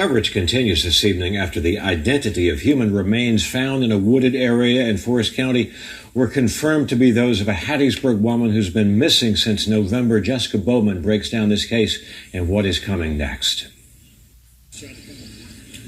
Coverage continues this evening after the identity of human remains found in a wooded area in Forrest County were confirmed to be those of a Hattiesburg woman who's been missing since November. Jessica Bowman breaks down this case and what is coming next.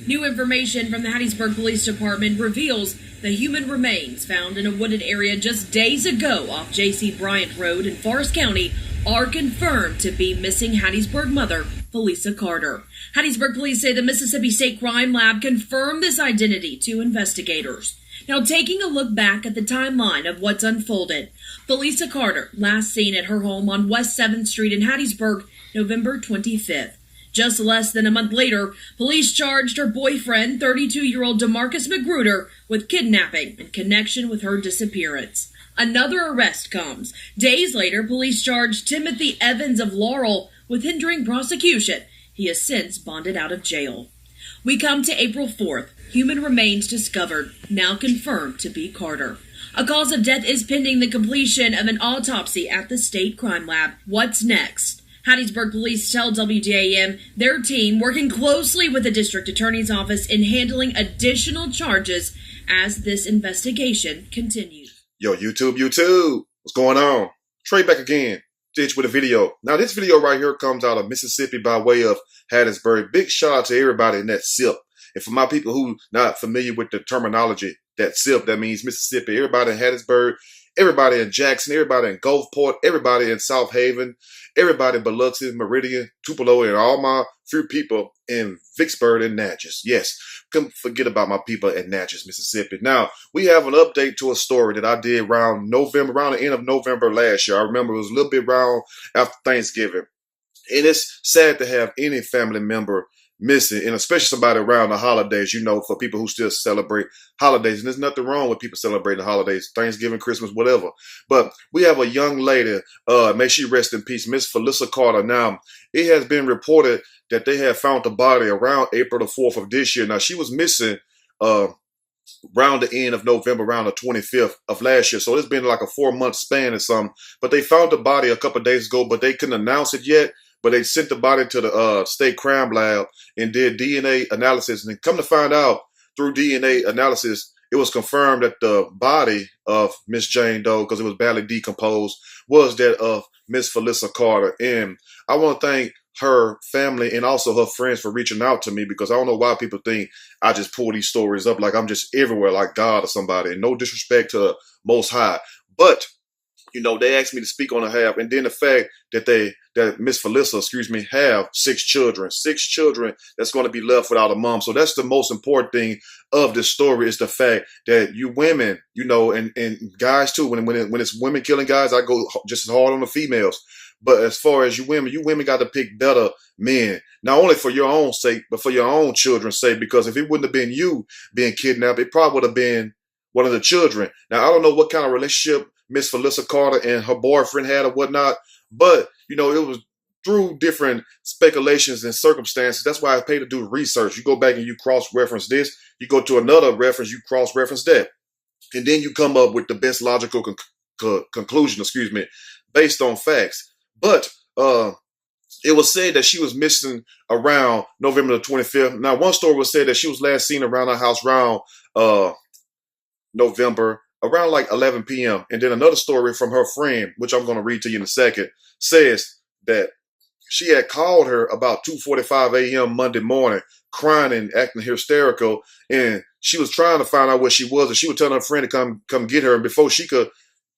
New information from the Hattiesburg Police Department reveals the human remains found in a wooded area just days ago off J.C. Bryant Road in Forrest County are confirmed to be missing Hattiesburg mother, Felisa Carter. Hattiesburg police say the Mississippi State Crime Lab confirmed this identity to investigators. Now, taking a look back at the timeline of what's unfolded, Felisa Carter last seen at her home on West 7th Street in Hattiesburg, November 25th. Just less than a month later, police charged her boyfriend, 32-year-old DeMarcus Magruder, with kidnapping in connection with her disappearance. Another arrest comes. Days later, police charged Timothy Evans of Laurel with hindering prosecution. He has since bonded out of jail. We come to April 4th. Human remains discovered, now confirmed to be Carter. A cause of death is pending the completion of an autopsy at the State Crime Lab. What's next? Hattiesburg police tell WJAM their team working closely with the district attorney's office in handling additional charges as this investigation continues. Yo, YouTube, what's going on? Trey back again, Ditch with a video. Now, this video right here comes out of Mississippi by way of Hattiesburg. Big shout out to everybody in that SIP. And for my people who not familiar with the terminology, that SIP, that means Mississippi. Everybody in Hattiesburg, everybody in Jackson, everybody in Gulfport, everybody in South Haven, everybody in Biloxi, Meridian, Tupelo, and all my few people in Vicksburg and Natchez. Yes, couldn't forget about my people in Natchez, Mississippi. Now, we have an update to a story that I did around the end of November last year. I remember it was a little bit around after Thanksgiving. And it's sad to have any family member missing, and especially somebody around the holidays, for people who still celebrate holidays. And there's nothing wrong with people celebrating the holidays, Thanksgiving, Christmas, whatever. But we have a young lady, may she rest in peace, Miss Felisa Carter. Now, it has been reported that they had found the body around April the 4th of this year. Now, she was missing around the end of November, around the 25th of last year. So it's been like a 4-month span or something. But they found the body a couple of days ago, but they couldn't announce it yet. But they sent the body to the state crime lab and did DNA analysis. And come to find out, through DNA analysis, it was confirmed that the body of Miss Jane Doe, because it was badly decomposed, was that of Miss Felisa Carter. And I want to thank her family and also her friends for reaching out to me, because I don't know why people think I just pull these stories up like I'm just everywhere like God or somebody. And no disrespect to the Most High. But they asked me to speak on her behalf, and then the fact that Miss Felisa, have 6 children that's going to be left without a mom. So that's the most important thing of this story, is the fact that you women, and guys too, when it's women killing guys, I go just as hard on the females. But as far as you women got to pick better men, not only for your own sake, but for your own children's sake, because if it wouldn't have been you being kidnapped, it probably would have been one of the children. Now, I don't know what kind of relationship Miss Felisa Carter and her boyfriend had or whatnot, but, it was through different speculations and circumstances. That's why I pay to do research. You go back and you cross-reference this, you go to another reference, you cross-reference that. And then you come up with the best logical conclusion, based on facts. But it was said that she was missing around November the 25th. Now, one story was said that she was last seen around her house around November, around like 11 p.m. And then another story from her friend, which I'm going to read to you in a second, says that she had called her about 2:45 a.m. Monday morning, crying and acting hysterical. And she was trying to find out where she was. And she was telling her friend to come get her. And before she could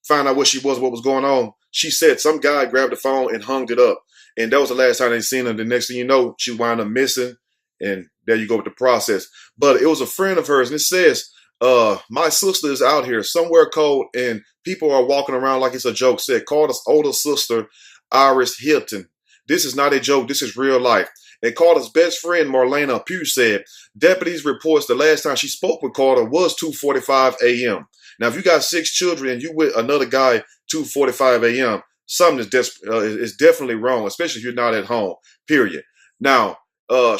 find out where she was, what was going on, she said some guy grabbed the phone and hung it up. And that was the last time they seen her. The next thing you know, she wound up missing. And there you go with the process. But it was a friend of hers. And it says, my sister is out here somewhere cold, and people are walking around like it's a joke. Said Carter's older sister, Iris Hilton. This is not a joke. This is real life. And Carter's best friend, Marlena Pugh, said deputies reports the last time she spoke with Carter was 2:45 a.m. Now, if you got 6 children and you with another guy 2:45 a.m., something is definitely wrong, especially if you're not at home, period. Now,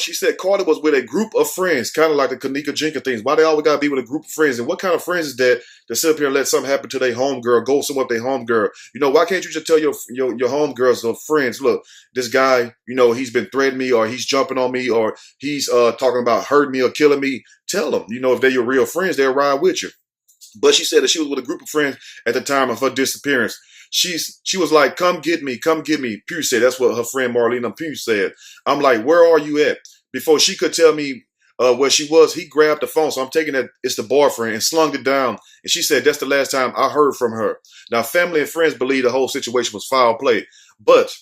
She said Carter was with a group of friends, kind of like the Kanika Jenkins things. Why they always gotta be with a group of friends? And what kind of friends is that sit up here and let something happen to their homegirl, go somewhere with their homegirl? Why can't you just tell your homegirls or friends, look, this guy, he's been threatening me, or he's jumping on me, or he's talking about hurting me or killing me. Tell them, if they're your real friends, they'll ride with you. But she said that she was with a group of friends at the time of her disappearance. She was like, come get me, come get me. Pugh said, that's what her friend Marlena Pugh said. I'm like, where are you at? Before she could tell me where she was, he grabbed the phone. So I'm taking that it's the boyfriend and slung it down. And she said, that's the last time I heard from her. Now, family and friends believe the whole situation was foul play. But,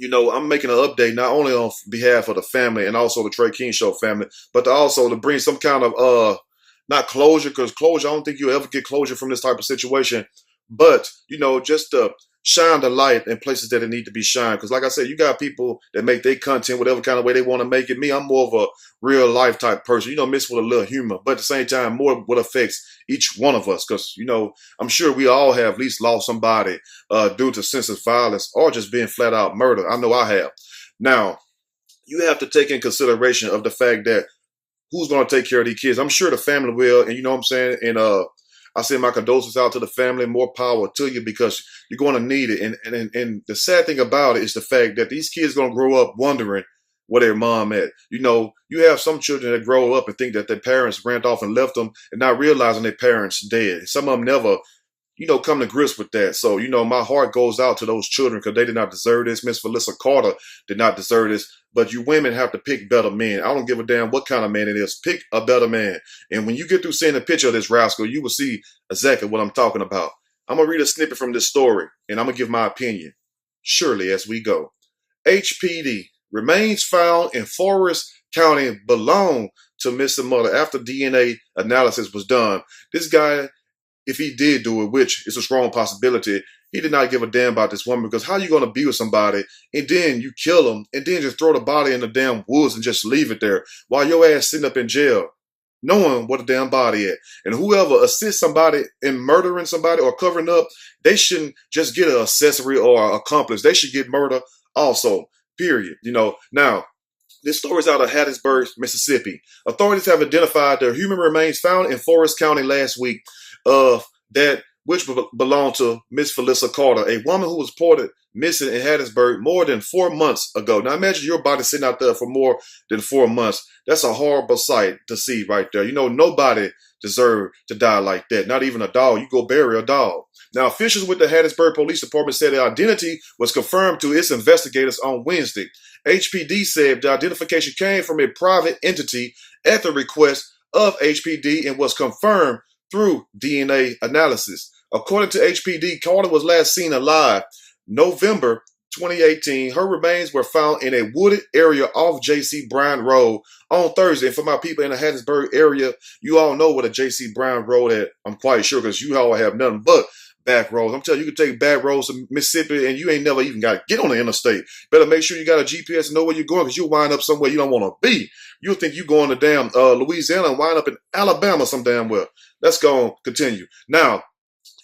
I'm making an update not only on behalf of the family and also the Trey King Show family, but also to bring some kind of not closure, because closure, I don't think you'll ever get closure from this type of situation. But, just to shine the light in places that it need to be shined. Because like I said, you got people that make their content whatever kind of way they want to make it. Me, I'm more of a real life type person, mixed with a little humor. But at the same time, more what affects each one of us. Because, I'm sure we all have at least lost somebody due to senseless violence or just being flat out murder. I know I have. Now, you have to take in consideration of the fact that who's going to take care of these kids? I'm sure the family will. And you know what I'm saying? And I send my condolences out to the family. More power to you, because you're going to need it. And the sad thing about it is the fact that these kids are going to grow up wondering where their mom at. You have some children that grow up and think that their parents ran off and left them and not realizing their parents dead. Some of them never, come to grips with that. So, my heart goes out to those children because they did not deserve this. Miss Felissa Carter did not deserve this. But you women have to pick better men. I don't give a damn what kind of man it is. Pick a better man. And when you get through seeing a picture of this rascal, you will see exactly what I'm talking about. I'm going to read a snippet from this story, and I'm going to give my opinion, surely, as we go. HPD, remains found in Forrest County belong to missing mother after DNA analysis was done. This guy, if he did do it, which is a strong possibility, he did not give a damn about this woman, because how you going to be with somebody and then you kill them and then just throw the body in the damn woods and just leave it there while your ass sitting up in jail, knowing what the damn body at? And whoever assists somebody in murdering somebody or covering up, they shouldn't just get an accessory or an accomplice. They should get murder also, period. Now, this story is out of Hattiesburg, Mississippi. Authorities have identified the human remains found in Forrest County last week which belonged to Miss Felissa Carter, a woman who was reported missing in Hattiesburg more than 4 months ago. Now imagine your body sitting out there for more than 4 months. That's a horrible sight to see right there. Nobody deserves to die like that. Not even a dog. You go bury a dog. Now, officials with the Hattiesburg Police Department said the identity was confirmed to its investigators on Wednesday. HPD said the identification came from a private entity at the request of HPD and was confirmed through DNA analysis. According to HPD, Carter was last seen alive November 2018. Her remains were found in a wooded area off J.C. Bryant Road on Thursday. And for my people in the Hattiesburg area, you all know what a J.C. Bryant Road at. I'm quite sure, because you all have nothing but back roads. I'm telling you, you can take back roads to Mississippi and you ain't never even got to get on the interstate. Better make sure you got a GPS and know where you're going, because you'll wind up somewhere you don't want to be. You'll think you're going to damn Louisiana and wind up in Alabama some damn well. Let's go on, continue. Now,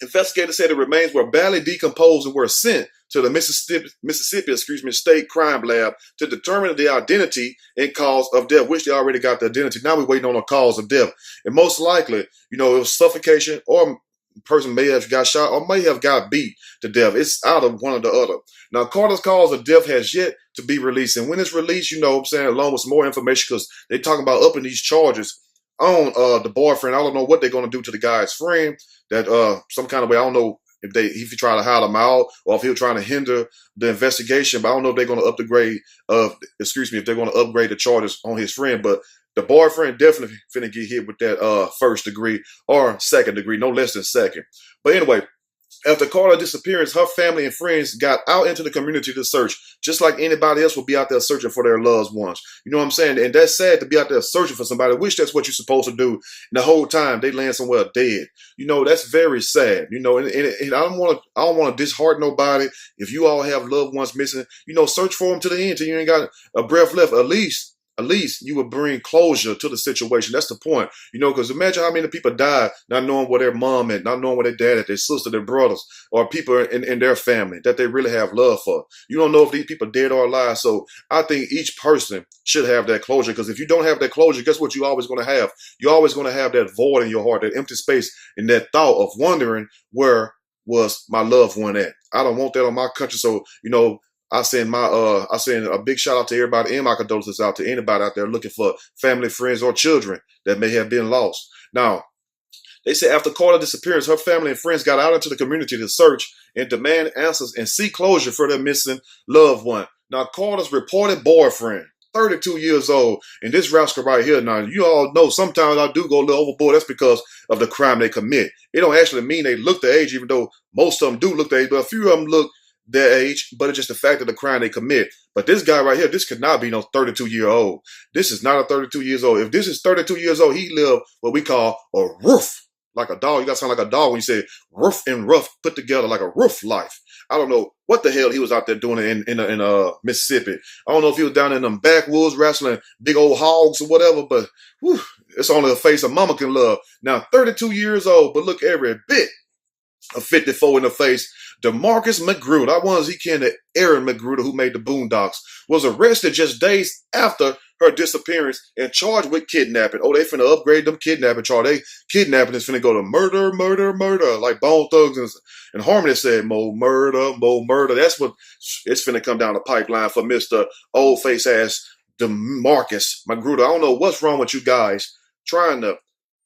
investigators said the remains were badly decomposed and were sent to the Mississippi State Crime Lab to determine the identity and cause of death, which they already got the identity. Now we're waiting on a cause of death. And most likely, it was suffocation, or person may have got shot or may have got beat to death. It's out of one or the other. Now, Carter's cause of death has yet to be released. And when it's released, along with some more information, because they're talking about upping these charges on the boyfriend. I don't know what they're going to do to the guy's friend, that some kind of way. I don't know if he try to hide him out or if he'll try to hinder the investigation, but I don't know if they're going to if they're going to upgrade the charges on his friend. But the boyfriend definitely finna get hit with that first degree or second degree, no less than second. But anyway, after Carter's disappearance, her family and friends got out into the community to search, just like anybody else will be out there searching for their loved ones. You know what I'm saying? And that's sad to be out there searching for somebody. I wish that's what you're supposed to do. And the whole time they land somewhere dead. That's very sad. And I don't want to dishearten nobody. If you all have loved ones missing, search for them to the end till you ain't got a breath left. At least at least you would bring closure to the situation. That's the point, because imagine how many people died not knowing where their mom at, not knowing where their dad at, their sister, their brothers, or people in their family that they really have love for. You don't know if these people are dead or alive. So I think each person should have that closure, because if you don't have that closure, guess what you're always going to have? You're always going to have that void in your heart, that empty space, and that thought of wondering, where was my loved one at? I don't want that on my country. So, I send a big shout out to everybody, and my condolences out to anybody out there looking for family, friends, or children that may have been lost. Now, they say after Carter's disappearance, her family and friends got out into the community to search and demand answers and seek closure for their missing loved one. Now, Carter's reported boyfriend, 32 years old, and this rascal right here, now, you all know sometimes I do go a little overboard. That's because of the crime they commit. It don't actually mean they look the age, even though most of them do look the age, but a few of them look their age, but it's just the fact of the crime they commit. But this guy right here, this could not be no 32-year-old. This is not a 32 years old. If this is 32 years old, he lived what we call a roof, like a dog. You got to sound like a dog when you say roof and rough put together, like a roof life. I don't know what the hell he was out there doing in Mississippi. I don't know if he was down in them backwoods wrestling big old hogs or whatever, but whew, it's only a face a mama can love. Now, 32 years old, but look every bit of 54 in the face. DeMarcus Magruder, that was he kin to Aaron Magruder, who made the Boondocks, was arrested just days after her disappearance and charged with kidnapping. Oh, they finna upgrade them kidnapping charge. They kidnapping is finna go to murder, murder, murder. Like Bone Thugs and Harmony said, more murder, more murder. That's what it's finna come down the pipeline for Mr. Old Face Ass DeMarcus Magruder. I don't know what's wrong with you guys trying to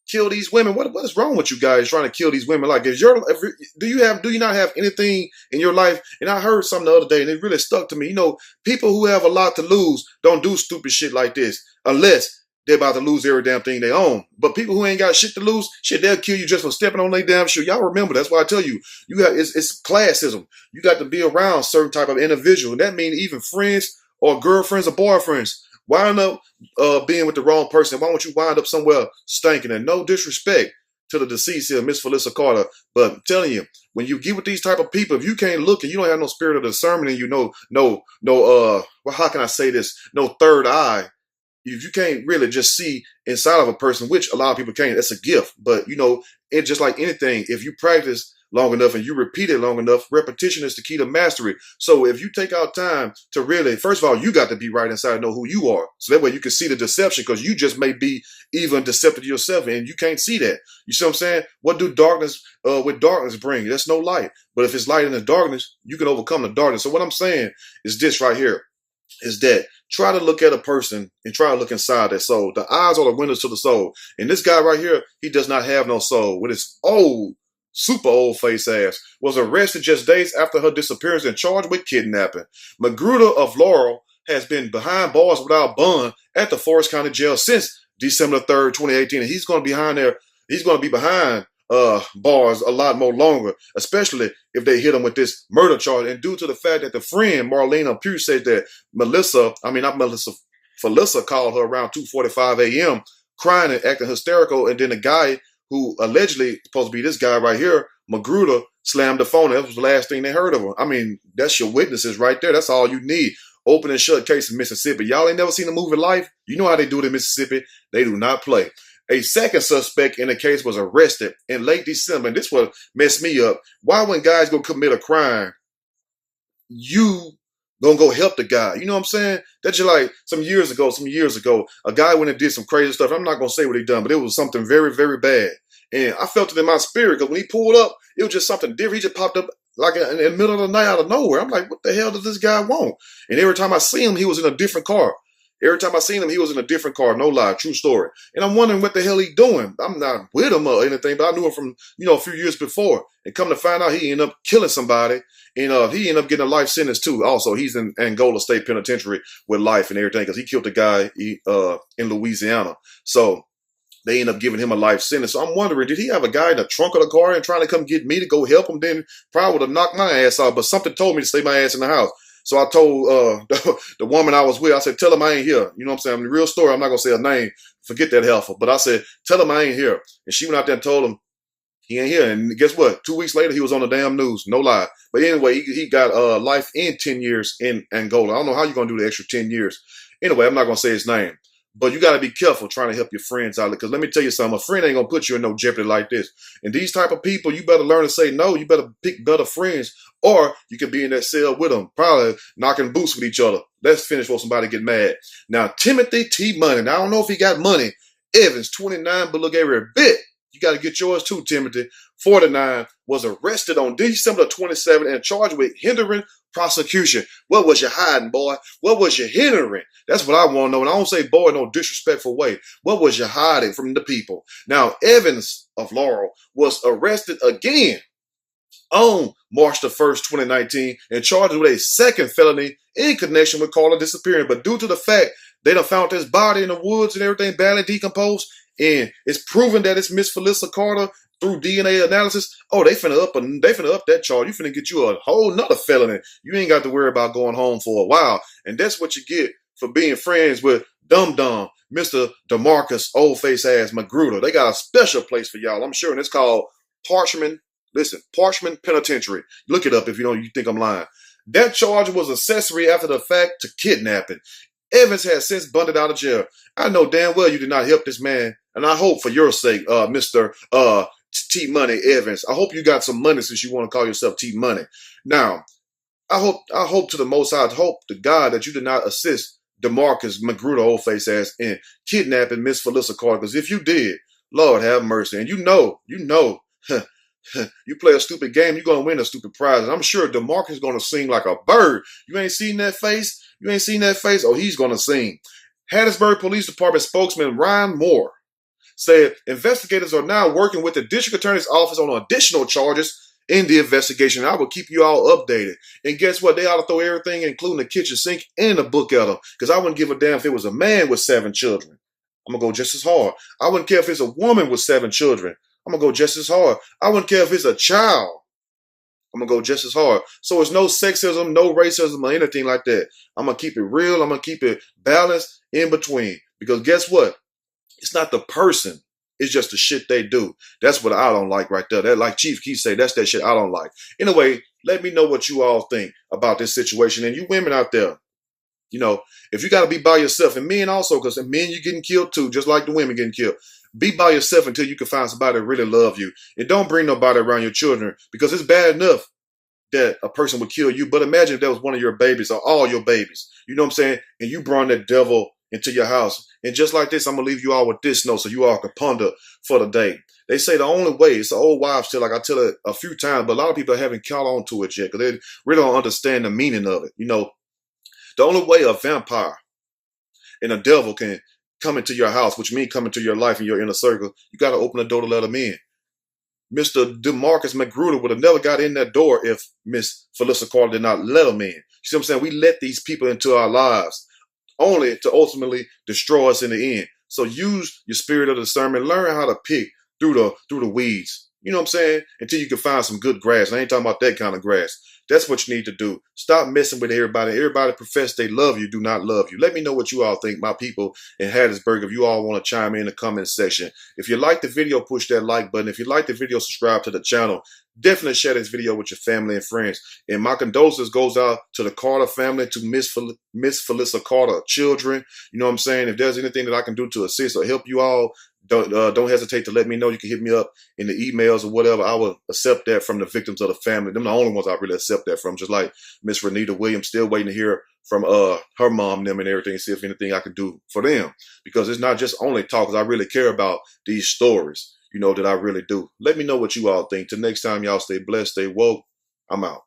kill these women. What is wrong with you guys trying to kill these women? Like, do you not have anything in your life? And I heard something the other day, and it really stuck to me. People who have a lot to lose don't do stupid shit like this unless they're about to lose every damn thing they own. But people who ain't got shit to lose, they'll kill you just for stepping on their damn shoe. Y'all remember, that's why I tell you, it's classism. You got to be around certain type of individual. And that means even friends or girlfriends or boyfriends. Why not being with the wrong person? Why don't you wind up somewhere stinking? And no disrespect to the deceased here, Miss Felissa Carter, but I'm telling you, when you get with these type of people, if you can't look and you don't have no spirit of discernment and well, how can I say this? No third eye. If you can't really just see inside of a person, which a lot of people can't, that's a gift. But it's just like anything. If you practice long enough and you repeat it long enough, repetition is the key to mastery. So if you take out time to really, first of all, you got to be right inside and know who you are. So that way you can see the deception, because you just may be even deceptive yourself and you can't see that. You see what I'm saying? What do darkness with darkness bring? That's no light. But if it's light in the darkness, you can overcome the darkness. So what I'm saying is this right here, is that try to look at a person and try to look inside their soul. The eyes are the windows to the soul. And this guy right here, he does not have no soul. With his super old face ass, was arrested just days after her disappearance and charged with kidnapping. Magruder of Laurel has been behind bars without bond at the Forrest County Jail since December 3rd, 2018. And he's going to be behind bars a lot more longer, especially if they hit him with this murder charge. And due to the fact that the friend, Marlena Pugh, said that Felissa called her around 2:45 a.m. crying and acting hysterical. And then the guy who allegedly supposed to be this guy right here, Magruder, slammed the phone. That was the last thing they heard of him. I mean, that's your witnesses right there. That's all you need. Open and shut case in Mississippi. Y'all ain't never seen a movie Life? You know how they do it in Mississippi. They do not play. A second suspect in the case was arrested in late December. And this what messed me up. Why when guys go commit a crime, you gonna go help the guy? You know what I'm saying? That's just like some years ago, a guy went and did some crazy stuff. I'm not gonna say what he done, but it was something very, very bad. And I felt it in my spirit, because when he pulled up, it was just something different. He just popped up like in the middle of the night out of nowhere. I'm like, what the hell does this guy want? And every time I see him, he was in a different car. Every time I seen him, he was in a different car. No lie, true story. And I'm wondering what the hell he doing. I'm not with him or anything, but I knew him from, a few years before. And come to find out, he ended up killing somebody. And he ended up getting a life sentence too. Also, he's in Angola State Penitentiary with life and everything, because he killed a guy in Louisiana. So they end up giving him a life sentence. So I'm wondering, did he have a guy in the trunk of the car and trying to come get me to go help him? Then probably would have knocked my ass out. But something told me to stay my ass in the house. So I told the woman I was with, I said, tell him I ain't here. You know what I'm saying? The real story, I'm not going to say her name. Forget that heifer. But I said, tell him I ain't here. And she went out there and told him he ain't here. And guess what? 2 weeks later, he was on the damn news. No lie. But anyway, he got life in 10 years in Angola. I don't know how you're going to do the extra 10 years. Anyway, I'm not going to say his name. But you got to be careful trying to help your friends out. Because let me tell you something, a friend ain't going to put you in no jeopardy like this. And these type of people, you better learn to say no. You better pick better friends. Or you could be in that cell with them, probably knocking boots with each other. Let's finish before somebody get mad. Now, Timothy T. Money. Now, I don't know if he got money. Evans, 29, but look every bit. You got to get yours too, Timothy. 49, was arrested on December 27 and charged with hindering prosecution. What was you hiding, boy? What was you hindering? That's what I want to know. And I don't say boy in no disrespectful way. What was you hiding from the people? Now, Evans of Laurel was arrested again on March the 1st, 2019, and charged with a second felony in connection with Carla disappearing. But due to the fact they done found his body in the woods and everything badly decomposed, and it's proven that it's Miss Felissa Carter through DNA analysis, oh, they finna up that charge. You finna get you a whole nother felony. You ain't got to worry about going home for a while. And that's what you get for being friends with Dum Dum, Mr. DeMarcus, old face ass Magruder. They got a special place for y'all, I'm sure, and it's called Parchman. Listen, Parchman Penitentiary. Look it up if you think I'm lying. That charge was accessory after the fact to kidnapping. Evans has since bundled out of jail. I know damn well you did not help this man, and I hope for your sake, Mr. T Money Evans, I hope you got some money since you want to call yourself T Money. Now, I hope to the Most High, I hope to God that you did not assist DeMarcus Magruder, old face ass, in kidnapping Miss Felissa Carter. Because if you did, Lord have mercy, and you know, you play a stupid game, you're gonna win a stupid prize. And I'm sure DeMarcus is gonna sing like a bird. You ain't seen that face? You ain't seen that face? Oh, he's gonna sing. Hattiesburg Police Department spokesman Ryan Moore said investigators are now working with the district attorney's office on additional charges in the investigation. I will keep you all updated. And guess what? They ought to throw everything, including the kitchen sink and the book at them. Because I wouldn't give a damn if it was a man with 7 children. I'm going to go just as hard. I wouldn't care if it's a woman with 7 children. I'm going to go just as hard. I wouldn't care if it's a child. I'm going to go just as hard. So it's no sexism, no racism, or anything like that. I'm going to keep it real. I'm going to keep it balanced in between. Because guess what? It's not the person. It's just the shit they do. That's what I don't like right there. That, like Chief Keef say, that's that shit I don't like. Anyway, let me know what you all think about this situation. And you women out there, you know, if you got to be by yourself, and men also, because men, you're getting killed too, just like the women getting killed. Be by yourself until you can find somebody that really love you. And don't bring nobody around your children, because it's bad enough that a person would kill you. But imagine if that was one of your babies or all your babies. You know what I'm saying? And you brought that devil into your house. And just like this, I'm going to leave you all with this note so you all can ponder for the day. They say the only way, it's an old wives' tale, like I tell it a few times, but a lot of people haven't caught on to it yet because they really don't understand the meaning of it. You know, the only way a vampire and a devil can come into your house, which means come into your life and your inner circle, you got to open the door to let them in. Mr. DeMarcus Magruder would have never got in that door if Miss Felissa Carter did not let him in. You see what I'm saying? We let these people into our lives only to ultimately destroy us in the end. So use your spirit of discernment. Learn how to pick through the weeds. You know what I'm saying? Until you can find some good grass. I ain't talking about that kind of grass. That's what you need to do. Stop messing with everybody. Everybody profess they love you, do not love you. Let me know what you all think, my people in Hattiesburg. If you all want to chime in the comment section. If you like the video, push that like button. If you like the video, subscribe to the channel. Definitely share this video with your family and friends. And my condolences goes out to the Carter family, to Miss Felissa Carter children. You know what I'm saying? If there's anything that I can do to assist or help you all, don't hesitate to let me know. You can hit me up in the emails or whatever. I will accept that from the victims of the family. Them the only ones I really accept that from. Just like Miss Renita Williams, still waiting to hear from her mom and them and everything, see if anything I can do for them. Because it's not just only talk, because I really care about these stories, you know, that I really do. Let me know what you all think. Till next time, y'all stay blessed, stay woke. I'm out.